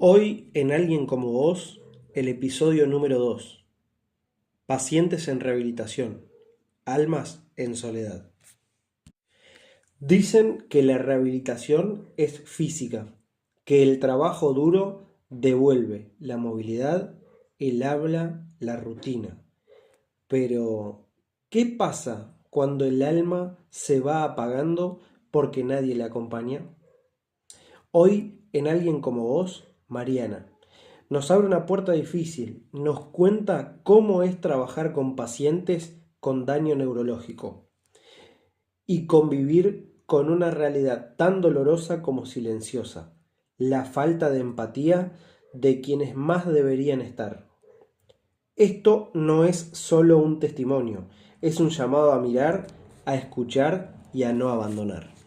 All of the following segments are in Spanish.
Hoy en Alguien como vos, el episodio número 2. Pacientes en rehabilitación. Almas en soledad. Dicen que la rehabilitación es física, que el trabajo duro devuelve la movilidad, el habla, la rutina. Pero, ¿qué pasa cuando el alma se va apagando porque nadie le acompaña? Hoy en Alguien como vos, Mariana nos abre una puerta difícil, nos cuenta cómo es trabajar con pacientes con daño neurológico y convivir con una realidad tan dolorosa como silenciosa, la falta de empatía de quienes más deberían estar. Esto no es solo un testimonio, es un llamado a mirar, a escuchar y a no abandonar.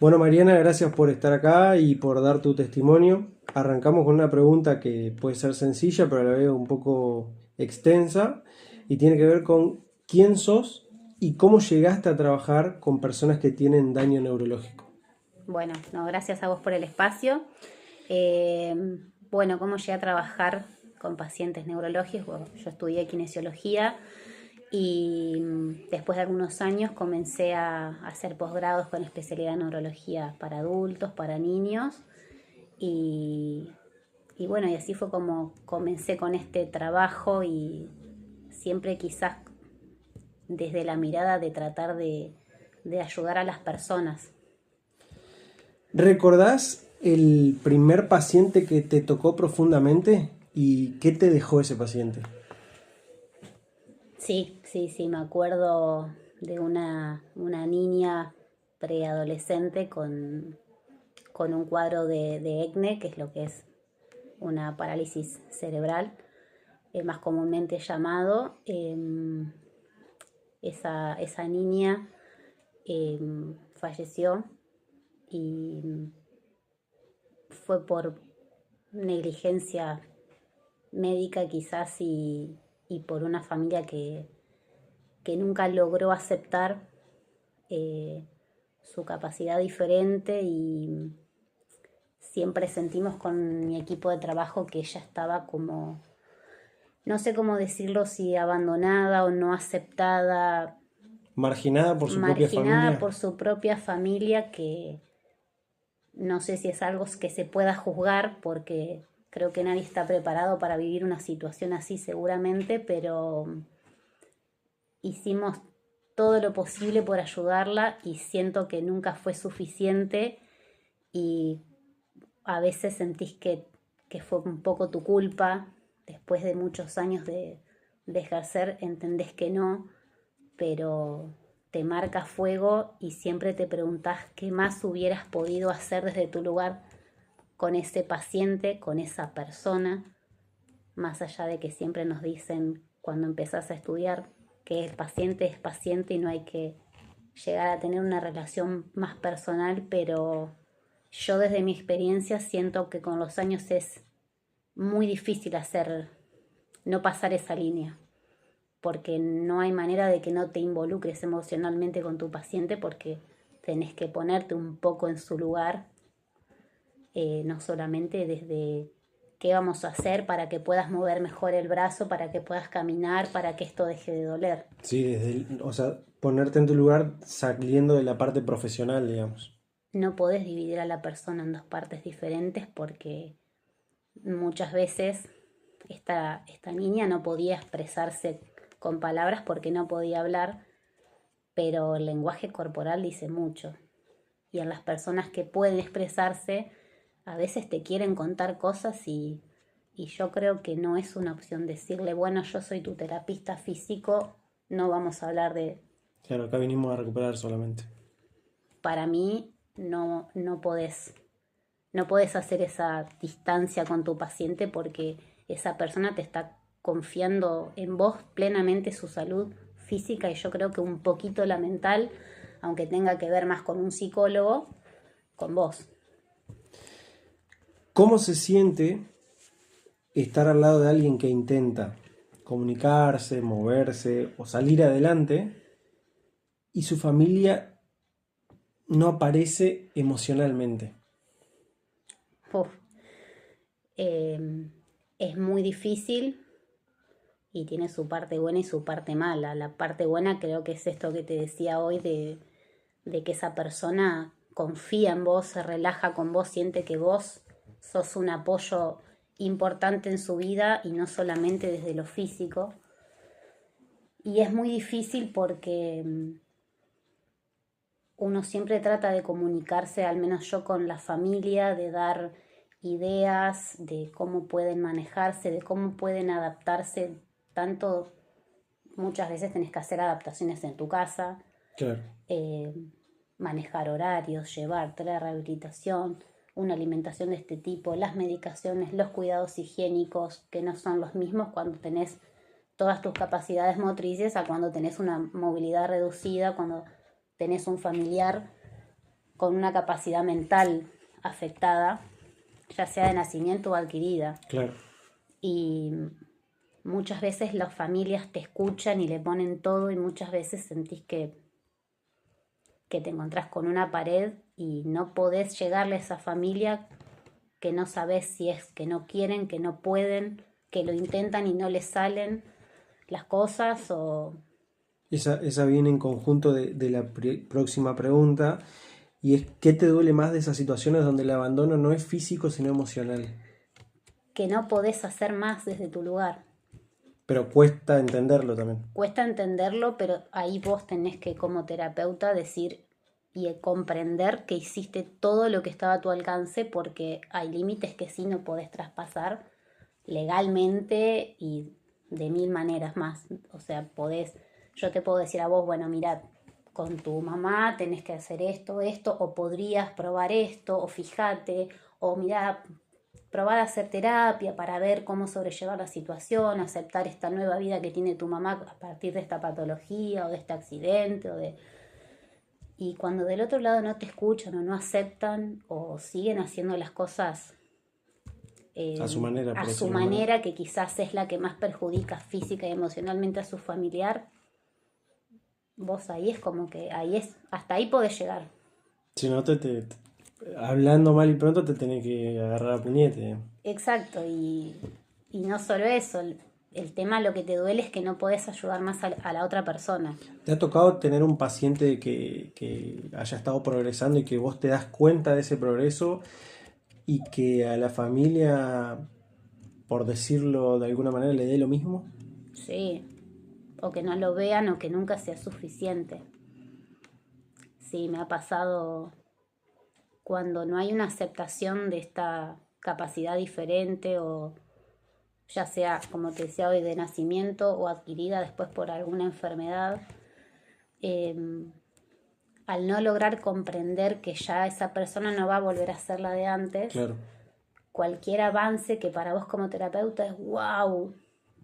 Bueno, Mariana, gracias por estar acá y por dar tu testimonio. Arrancamos con una pregunta que puede ser sencilla, pero a la vez un poco extensa, y tiene que ver con quién sos y cómo llegaste a trabajar con personas que tienen daño neurológico. Bueno, no, gracias a vos por el espacio. Eh, bueno, ¿cómo llegué a trabajar con pacientes neurológicos? Bueno, yo estudié kinesiología y después de algunos años comencé a hacer posgrados con especialidad en neurología para adultos, para niños y, y bueno, y así fue como comencé con este trabajo y siempre quizás desde la mirada de tratar de ayudar a las personas. ¿Recordás el primer paciente que te tocó profundamente y qué te dejó ese paciente? Sí, me acuerdo de una niña preadolescente con un cuadro de ECNE, que es lo que es una parálisis cerebral, más comúnmente llamado. Esa niña falleció y fue por negligencia médica quizás y por una familia que nunca logró aceptar su capacidad diferente y siempre sentimos con mi equipo de trabajo que ella estaba como, no sé cómo decirlo, si abandonada o no aceptada, ¿Marginada por su propia marginada familia? por su propia familia, que no sé si es algo que se pueda juzgar porque creo que nadie está preparado para vivir una situación así seguramente, pero hicimos todo lo posible por ayudarla y siento que nunca fue suficiente y a veces sentís que fue un poco tu culpa. Después de muchos años de ejercer entendés que no, pero te marca fuego y siempre te preguntás qué más hubieras podido hacer desde tu lugar con ese paciente, con esa persona, más allá de que siempre nos dicen cuando empezás a estudiar que el paciente es paciente y no hay que llegar a tener una relación más personal, pero yo desde mi experiencia siento que con los años es muy difícil no pasar esa línea, porque no hay manera de que no te involucres emocionalmente con tu paciente porque tenés que ponerte un poco en su lugar, no solamente desde qué vamos a hacer para que puedas mover mejor el brazo, para que puedas caminar, para que esto deje de doler. Sí, o sea, ponerte en tu lugar saliendo de la parte profesional, digamos. No podés dividir a la persona en dos partes diferentes porque muchas veces esta niña no podía expresarse con palabras porque no podía hablar, pero el lenguaje corporal dice mucho. Y en las personas que pueden expresarse, a veces te quieren contar cosas y yo creo que no es una opción decirle, bueno, yo soy tu terapista físico, no vamos a hablar de... Claro, acá vinimos a recuperar solamente. Para mí no podés hacer esa distancia con tu paciente porque esa persona te está confiando en vos plenamente su salud física y yo creo que un poquito la mental, aunque tenga que ver más con un psicólogo, con vos. ¿Cómo se siente estar al lado de alguien que intenta comunicarse, moverse o salir adelante y su familia no aparece emocionalmente? uf, eh, es muy difícil y tiene su parte buena y su parte mala. La parte buena creo que es esto que te decía hoy de que esa persona confía en vos, se relaja con vos, siente que vos sos un apoyo importante en su vida y no solamente desde lo físico. Y es muy difícil porque uno siempre trata de comunicarse, al menos yo con la familia, de dar ideas de cómo pueden manejarse, de cómo pueden adaptarse, tanto muchas veces tenés que hacer adaptaciones en tu casa, Claro. eh, manejar horarios, llevarte la rehabilitación, una alimentación de este tipo, las medicaciones, los cuidados higiénicos, que no son los mismos cuando tenés todas tus capacidades motrices a cuando tenés una movilidad reducida, cuando tenés un familiar con una capacidad mental afectada, ya sea de nacimiento o adquirida. Claro. Y muchas veces las familias te escuchan y le ponen todo y muchas veces sentís que te encontrás con una pared y no podés llegarle a esa familia, que no sabés si es que no quieren, que no pueden, que lo intentan y no les salen las cosas o... Esa viene en conjunto de la próxima pregunta, y es ¿qué te duele más de esas situaciones donde el abandono no es físico sino emocional? que no podés hacer más desde tu lugar. Pero cuesta entenderlo también. Cuesta entenderlo, pero ahí vos tenés que como terapeuta decir y comprender que hiciste todo lo que estaba a tu alcance, porque hay límites que sí no podés traspasar legalmente y de mil maneras más. O sea, yo te puedo decir a vos, bueno, mira, con tu mamá tenés que hacer esto, o podrías probar esto, o fíjate, o mira, probar a hacer terapia para ver cómo sobrellevar la situación, aceptar esta nueva vida que tiene tu mamá a partir de esta patología o de este accidente y cuando del otro lado no te escuchan o no aceptan o siguen haciendo las cosas A su manera, a por su decirlo de alguna manera. manera, que quizás es la que más perjudica física y emocionalmente a su familiar, vos ahí es como que hasta ahí podés llegar. Si no, hablando mal y pronto te tenés que agarrar a puñete. Exacto, y no solo eso, el tema lo que te duele es que no podés ayudar más a la otra persona. ¿Te ha tocado tener un paciente que haya estado progresando y que vos te das cuenta de ese progreso y que a la familia, por decirlo de alguna manera, le dé lo mismo? Sí, o que no lo vean o que nunca sea suficiente. Sí, me ha pasado cuando no hay una aceptación de esta capacidad diferente o ya sea, como te decía hoy, de nacimiento o adquirida después por alguna enfermedad, eh, al no lograr comprender que ya esa persona no va a volver a ser la de antes, Claro. cualquier avance que para vos como terapeuta es wow,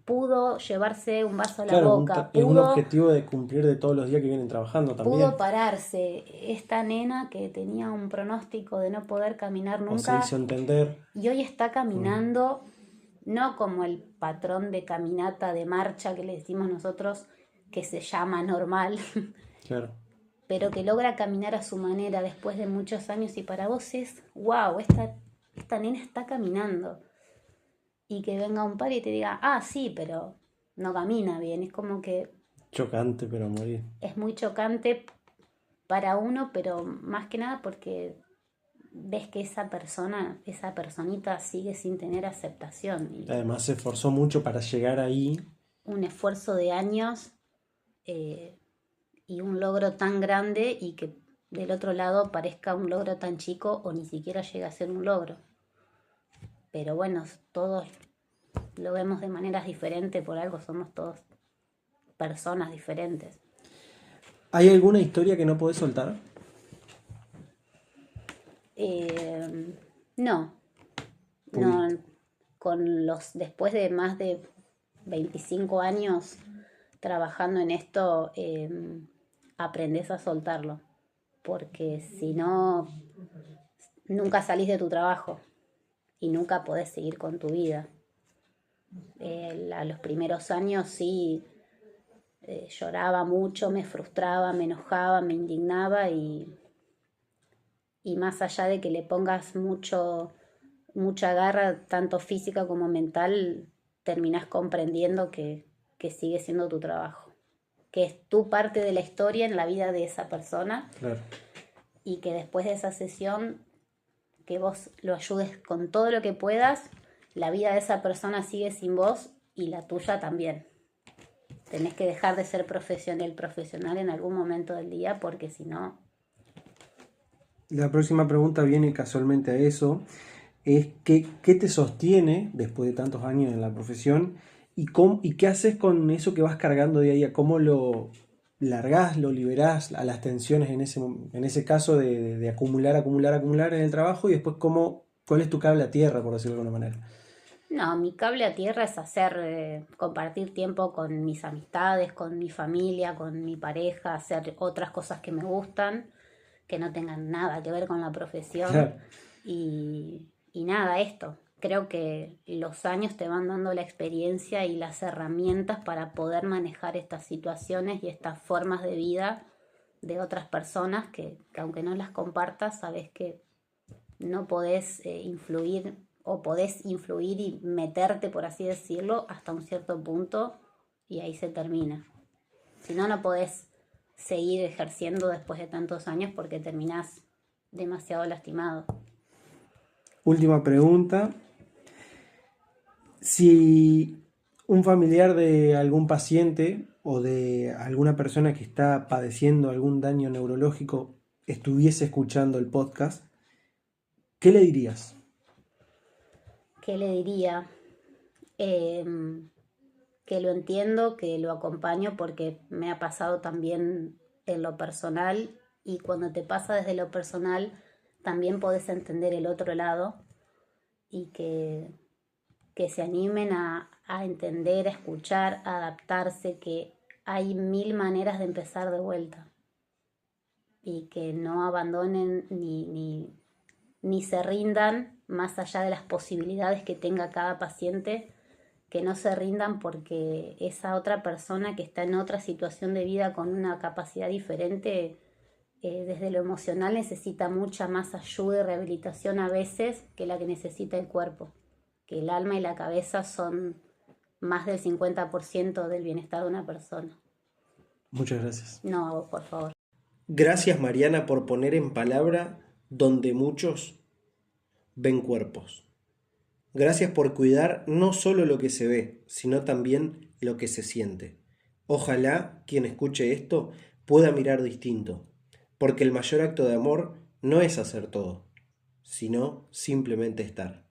pudo llevarse un vaso a la Claro, boca, es un objetivo de cumplir de todos los días que vienen trabajando pudo también. pararse. Esta nena que tenía un pronóstico de no poder caminar O se nunca hizo entender. y hoy está Mm, caminando, no como el patrón de caminata de marcha que le decimos nosotros, que se llama normal, claro. pero que logra caminar a su manera después de muchos años y para vos es, wow, esta nena está caminando. Y que venga un par y te diga, ah, sí, pero no camina bien. Es como que Chocante, pero a morir. es muy chocante para uno, pero más que nada porque ves que esa persona, esa personita sigue sin tener aceptación y Además se esforzó mucho para llegar ahí. un esfuerzo de años eh, y un logro tan grande y que del otro lado parezca un logro tan chico o ni siquiera llega a ser un logro. Pero bueno, todos lo vemos de maneras diferentes, por algo somos todos personas diferentes. ¿Hay alguna historia que no podés soltar? Eh, no, Uy, no, después de más de 25 años trabajando en esto, aprendes a soltarlo, porque si no, nunca salís de tu trabajo y nunca podés seguir con tu vida. A los primeros años sí, lloraba mucho, me frustraba, me enojaba, me indignaba y más allá de que le pongas mucho mucha garra, tanto física como mental, terminás comprendiendo que sigue siendo tu trabajo, que es tu parte de la historia en la vida de esa persona. Claro. Y que después de esa sesión, que vos lo ayudes con todo lo que puedas, la vida de esa persona sigue sin vos y la tuya también. Tenés que dejar de ser profesional en algún momento del día, porque si no... La próxima pregunta viene casualmente a eso. Es qué te sostiene después de tantos años en la profesión y qué haces con eso que vas cargando día a día, cómo lo largás, lo liberás a las tensiones en ese caso de acumular en el trabajo y después cuál es tu cable a tierra, por decirlo de alguna manera. No, mi cable a tierra es compartir tiempo con mis amistades, con mi familia, con mi pareja, hacer otras cosas que me gustan, que no tengan nada que ver con la profesión. Claro. Y nada, esto. Creo que los años te van dando la experiencia y las herramientas para poder manejar estas situaciones y estas formas de vida de otras personas que aunque no las compartas, sabes que no podés influir o podés influir y meterte, por así decirlo, hasta un cierto punto y ahí se termina. Si no, no podés seguir ejerciendo después de tantos años porque terminás demasiado lastimado. Última pregunta. Si un familiar de algún paciente o de alguna persona que está padeciendo algún daño neurológico estuviese escuchando el podcast, ¿qué le dirías? ¿Qué le diría? Que lo entiendo, que lo acompaño porque me ha pasado también en lo personal y cuando te pasa desde lo personal también podés entender el otro lado y que se animen a entender, a escuchar, a adaptarse, que hay mil maneras de empezar de vuelta y que no abandonen ni se rindan más allá de las posibilidades que tenga cada paciente, que no se rindan porque esa otra persona que está en otra situación de vida con una capacidad diferente, desde lo emocional necesita mucha más ayuda y rehabilitación a veces que la que necesita el cuerpo, que el alma y la cabeza son más del 50% del bienestar de una persona. Muchas gracias. No, por favor. Gracias, Mariana, por poner en palabra donde muchos ven cuerpos. Gracias por cuidar no solo lo que se ve, sino también lo que se siente. Ojalá quien escuche esto pueda mirar distinto, porque el mayor acto de amor no es hacer todo, sino simplemente estar.